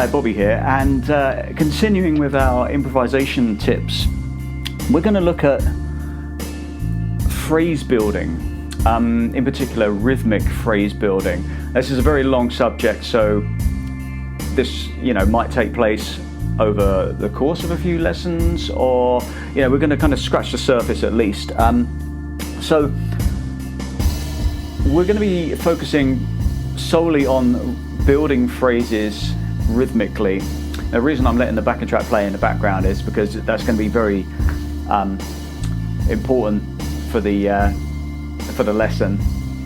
Hi, Bobby here, and continuing with our improvisation tips, we're going to look at phrase building, in particular rhythmic phrase building. This is a very long subject, so this might take place over the course of a few lessons, or we're going to kind of scratch the surface at least. So we're going to be focusing solely on building phrases rhythmically. The reason I'm letting the backing track play in the background is because that's going to be very important for the lesson,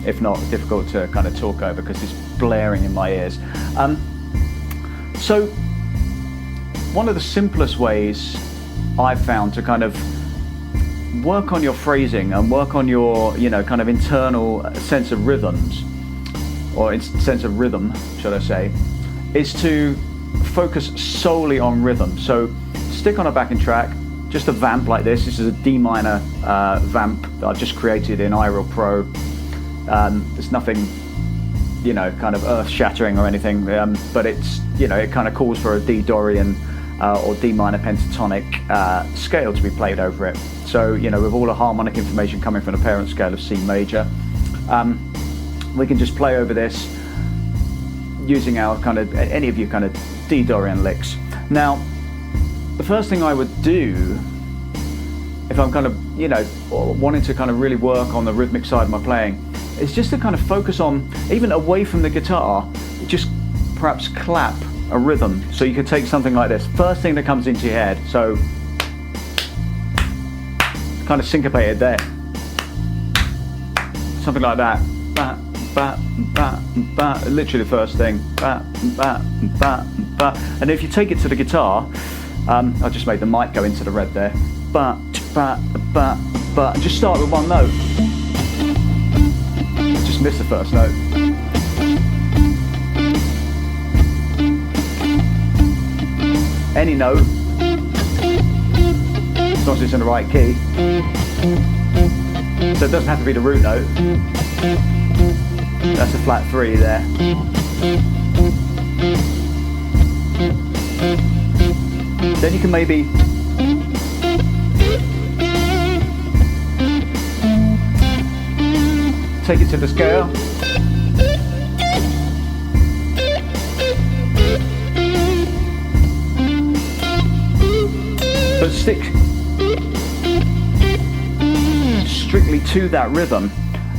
if not difficult to kind of talk over because it's blaring in my ears. So one of the simplest ways I've found to kind of work on your phrasing and work on your kind of internal sense of rhythms, or sense of rhythm, should I say, is to focus solely on rhythm. So stick on a backing track, just a vamp like this. This is a D minor vamp that I've just created in iReal Pro. There's nothing, kind of earth-shattering or anything, but it's, it kind of calls for a D Dorian or D minor pentatonic scale to be played over it. So, with all the harmonic information coming from the parent scale of C major, we can just play over this using our kind of, any of your kind of D Dorian licks. Now, the first thing I would do if I'm kind of, wanting to kind of really work on the rhythmic side of my playing is just to kind of focus on, even away from the guitar, just perhaps clap a rhythm. So you could take something like this, first thing that comes into your head. So kind of syncopated there. Something like that. Ba, ba, ba, ba, literally the first thing. Ba, ba, ba, ba. And if you take it to the guitar, I just made the mic go into the red there. Ba, ba, ba, ba. And just start with one note. Just miss the first note. Any note, as long as it's in the right key. So it doesn't have to be the root note. That's a flat 3 there. Then you can maybe take it to the scale. But stick strictly to that rhythm,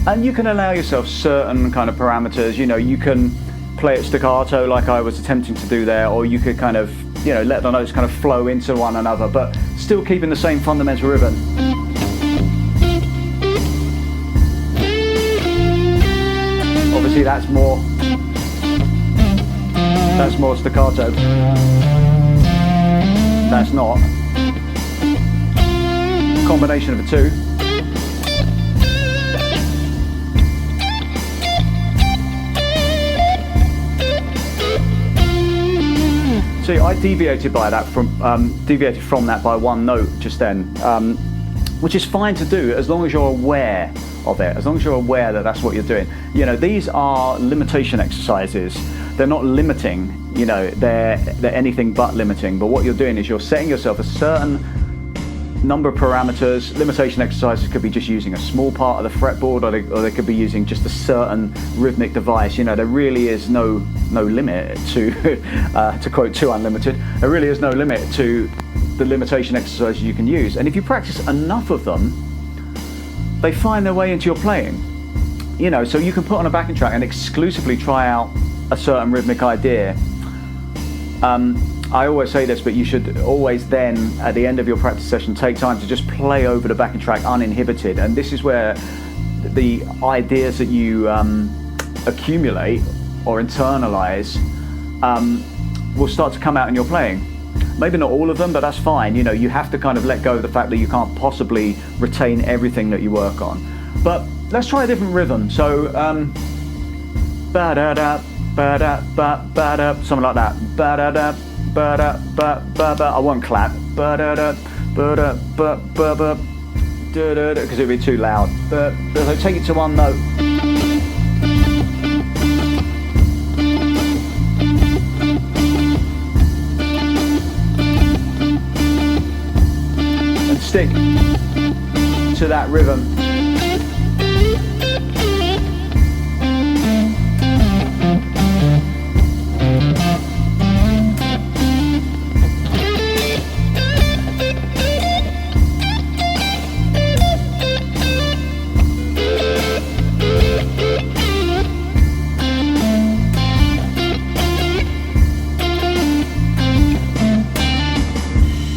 and you can allow yourself certain kind of parameters. You can play it staccato like I was attempting to do there, or you could kind of let the notes kind of flow into one another, but still keeping the same fundamental rhythm. Obviously that's more staccato. That's not. Combination of the two. See, I deviated from that by one note just then, which is fine to do as long as you're aware of it, as long as you're aware that that's what you're doing. These are limitation exercises. They're not limiting, they're anything but limiting, but what you're doing is you're setting yourself a certain number of parameters. Limitation exercises could be just using a small part of the fretboard, or they could be using just a certain rhythmic device. There really is no limit to, to quote Too Unlimited, there really is no limit to the limitation exercises you can use. And if you practice enough of them, they find their way into your playing. So you can put on a backing track and exclusively try out a certain rhythmic idea. I always say this, but you should always then, at the end of your practice session, take time to just play over the backing track uninhibited. And this is where the ideas that you accumulate or internalize will start to come out in your playing. Maybe not all of them, but that's fine. You have to kind of let go of the fact that you can't possibly retain everything that you work on. But let's try a different rhythm. So, ba-da-da, ba-da, ba-da, something like that. Ba-da-da, ba-da, ba-ba-ba. I won't clap. Ba-da-da, ba-da, ba-ba-ba. Da-da-da, because it would be too loud. So take it to one note. stick to that rhythm.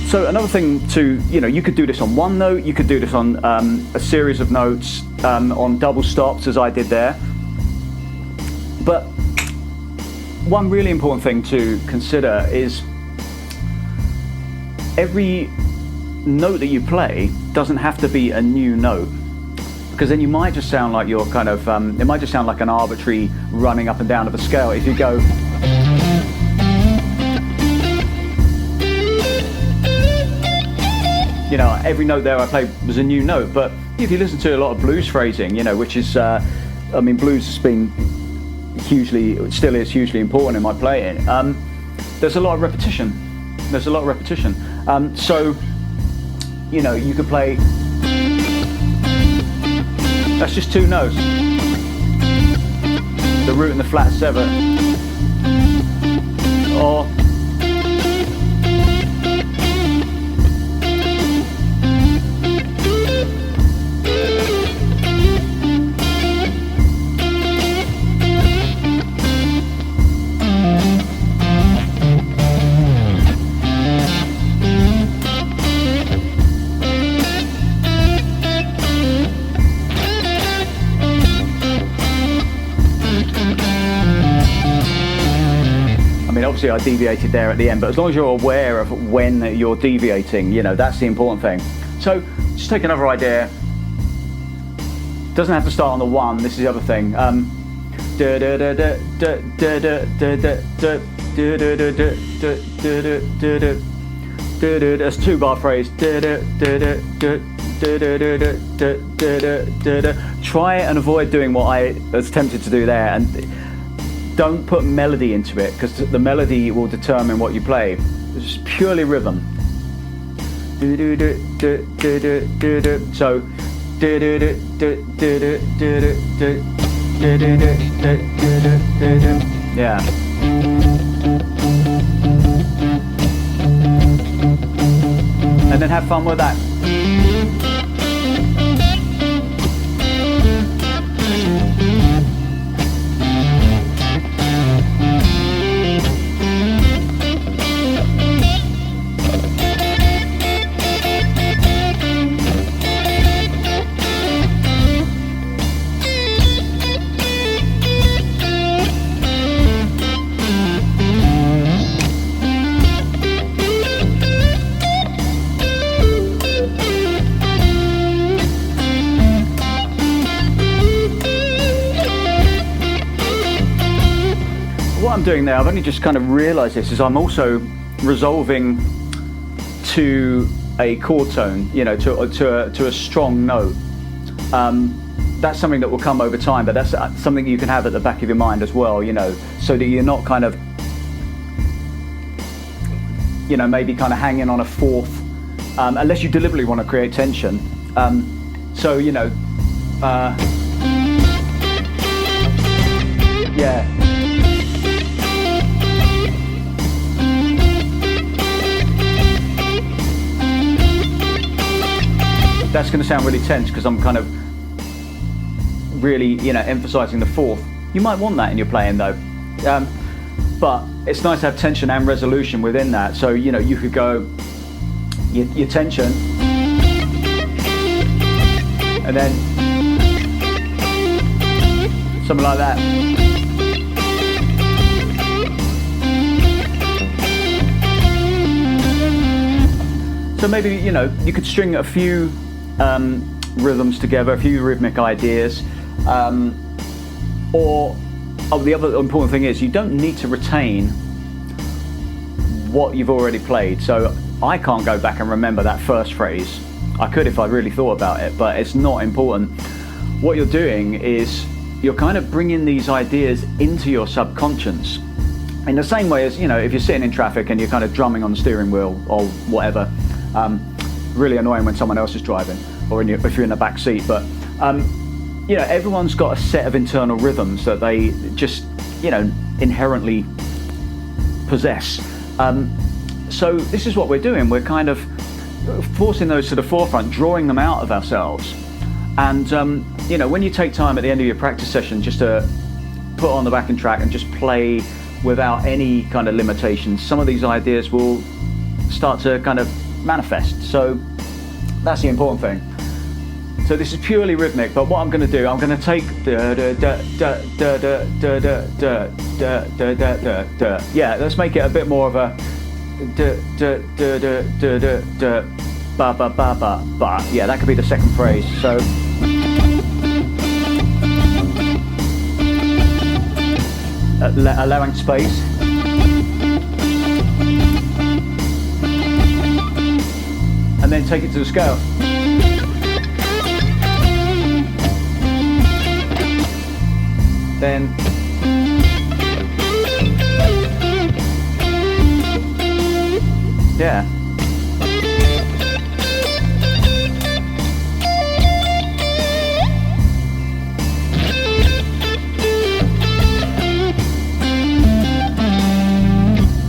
So another thing to, you could do this on one note, you could do this on a series of notes, on double stops as I did there. But one really important thing to consider is every note that you play doesn't have to be a new note, because then you might just sound like you're kind of, it might just sound like an arbitrary running up and down of a scale. If you go, every note there I played was a new note. But if you listen to a lot of blues phrasing, which is, blues has been still is hugely important in my playing. There's a lot of repetition. So, you could play, that's just two notes. The root and the flat seven. Or, obviously I deviated there at the end, but as long as you're aware of when you're deviating, that's the important thing. So just take another idea. Doesn't have to start on the one. This is the other thing. That's a 2-bar phrase. Try and avoid doing what I was tempted to do there, and don't put melody into it, because the melody will determine what you play. It's just purely rhythm. So, yeah. And then have fun with that. What I'm doing now, I've only just kind of realised this, is I'm also resolving to a chord tone, to a strong note. That's something that will come over time, but that's something you can have at the back of your mind as well, so that you're not kind of, maybe kind of hanging on a fourth, unless you deliberately want to create tension. Yeah. That's going to sound really tense because I'm kind of really, emphasizing the fourth. You might want that in your playing though. But it's nice to have tension and resolution within that. So, you could go your tension and then something like that. So maybe, you could string a few rhythms together, a few rhythmic ideas, the other important thing is you don't need to retain what you've already played. So I can't go back and remember that first phrase. I could if I really thought about it, but it's not important. What you're doing is you're kind of bringing these ideas into your subconscious in the same way as, if you're sitting in traffic and you're kind of drumming on the steering wheel or whatever. really annoying when someone else is driving, or if you're in the back seat. But you know, everyone's got a set of internal rhythms that they just, you know, inherently possess. So this is what we're doing. We're kind of forcing those to the forefront, drawing them out of ourselves. And you know, when you take time at the end of your practice session just to put on the backing track and just play without any kind of limitations, some of these ideas will start to kind of manifest. So that's the important thing. So this is purely rhythmic, but what I'm going to do, I'm going to take yeah, let's make it a bit more of a ba ba ba ba ba. Yeah, that could be the second phrase. So allowing space. And then take it to the scale. Then yeah.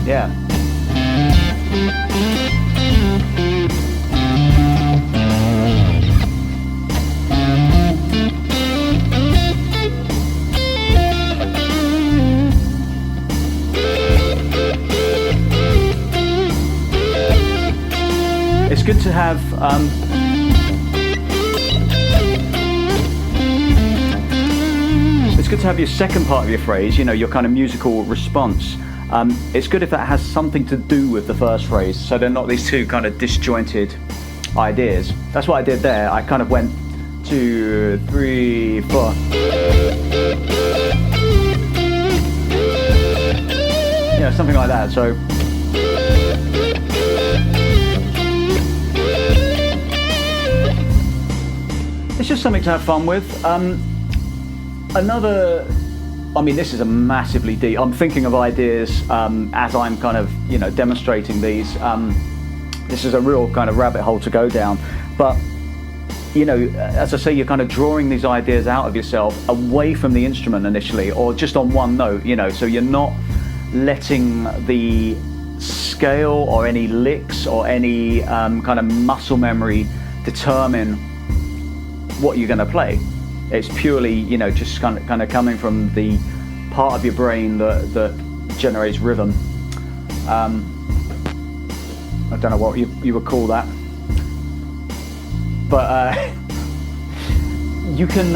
Yeah. It's good to have your second part of your phrase, you know, your kind of musical response. It's good if that has something to do with the first phrase, so they're not these two kind of disjointed ideas. That's what I did there. I kind of went 2, 3, 4. Yeah, something like that. So it's just something to have fun with. Another, I mean, this is a massively deep, I'm thinking of ideas as I'm kind of, you know, demonstrating these. This is a real kind of rabbit hole to go down. But, you know, as I say, you're kind of drawing these ideas out of yourself, away from the instrument initially, or just on one note, you know, so you're not letting the scale or any licks or any kind of muscle memory determine what you're going to play. It's purely, you know, just kind of coming from the part of your brain that generates rhythm. I don't know what you would call that, but you can,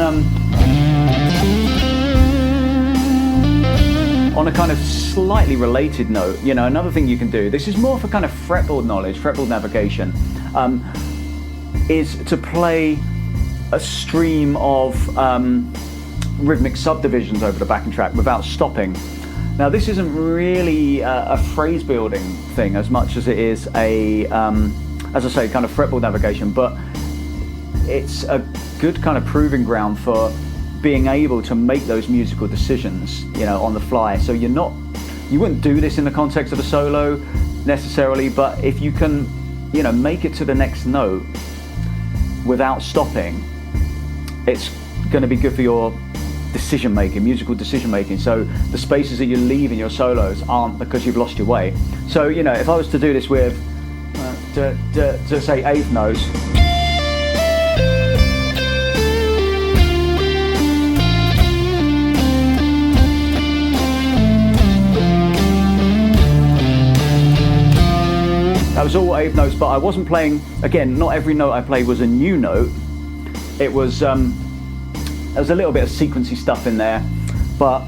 on a kind of slightly related note, you know, another thing you can do, this is more for kind of fretboard knowledge, fretboard navigation, is to play a stream of rhythmic subdivisions over the backing track without stopping. Now this isn't really a phrase building thing as much as it is a, as I say, kind of fretboard navigation, but it's a good kind of proving ground for being able to make those musical decisions, you know, on the fly. So you wouldn't do this in the context of a solo necessarily, but if you can, you know, make it to the next note without stopping, it's going to be good for your decision making, musical decision making. So the spaces that you leave in your solos aren't because you've lost your way. So, you know, if I was to do this with to say eighth notes, that was all eighth notes, but I wasn't playing, again, not every note I played was a new note. It was, there was a little bit of sequency stuff in there, but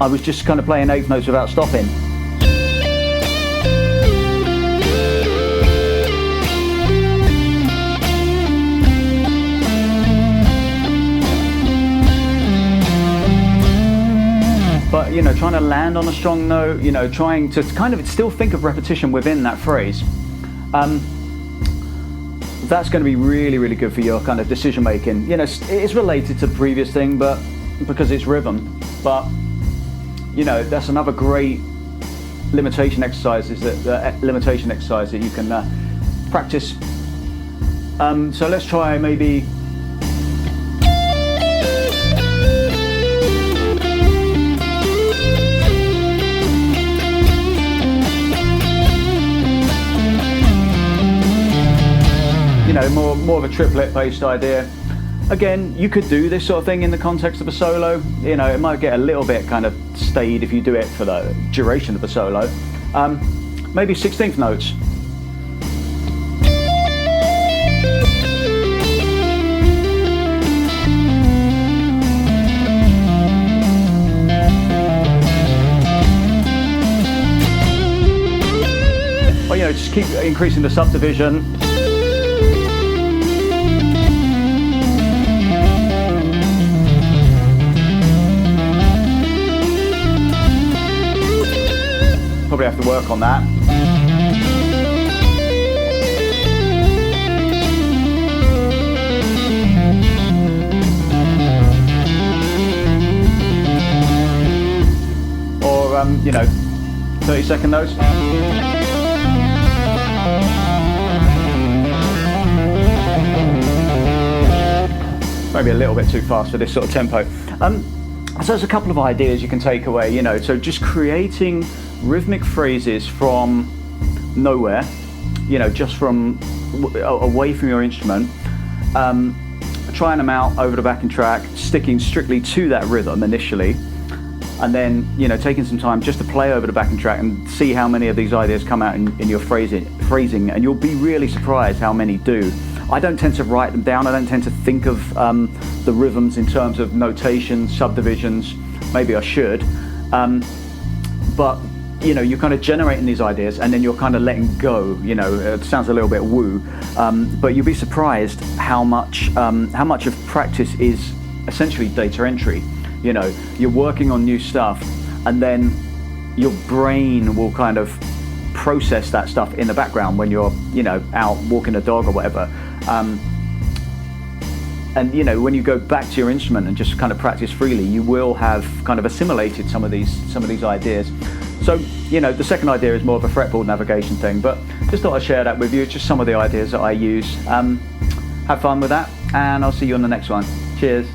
I was just kind of playing eighth notes without stopping. But, you know, trying to land on a strong note, you know, trying to kind of still think of repetition within that phrase. That's going to be really, really good for your kind of decision making. You know, it is related to the previous thing, but because it's rhythm. But, you know, that's another great limitation exercise, is that limitation exercise that you can practice. So let's try maybe. You know, more of a triplet based idea. Again, you could do this sort of thing in the context of a solo. You know, it might get a little bit kind of staid if you do it for the duration of the solo. Maybe 16th notes. Or, you know, just keep increasing the subdivision. Probably have to work on that. Or, you know, 30-second notes. Maybe a little bit too fast for this sort of tempo. So there's a couple of ideas you can take away, you know, so just creating rhythmic phrases from nowhere, you know, just from away from your instrument, trying them out over the backing track, sticking strictly to that rhythm initially, and then, you know, taking some time just to play over the backing track and see how many of these ideas come out in your phrasing, and you'll be really surprised how many do. I don't tend to write them down. I don't tend to think of the rhythms in terms of notation, subdivisions. Maybe I should, but you know, you're kind of generating these ideas and then you're kind of letting go. You know, it sounds a little bit woo, but you'll be surprised how much of practice is essentially data entry. You know, you're working on new stuff, and then your brain will kind of process that stuff in the background when you're, you know, out walking a dog or whatever. And you know, when you go back to your instrument and just kind of practice freely, you will have kind of assimilated some of these ideas. So, you know, the second idea is more of a fretboard navigation thing, but just thought I'd share that with you. It's just some of the ideas that I use. Have fun with that, and I'll see you on the next one. Cheers.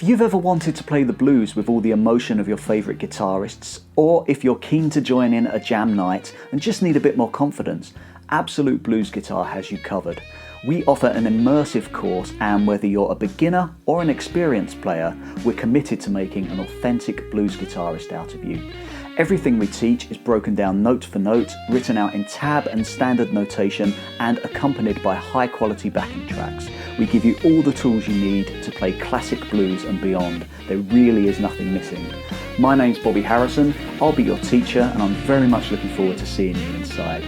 you've ever wanted to play the blues with all the emotion of your favourite guitarists, or if you're keen to join in a jam night and just need a bit more confidence, Absolute Blues Guitar has you covered. We offer an immersive course, and whether you're a beginner or an experienced player, we're committed to making an authentic blues guitarist out of you. Everything we teach is broken down note for note, written out in tab and standard notation, and accompanied by high quality backing tracks. We give you all the tools you need to play classic blues and beyond. There really is nothing missing. My name's Bobby Harrison, I'll be your teacher, and I'm very much looking forward to seeing you inside.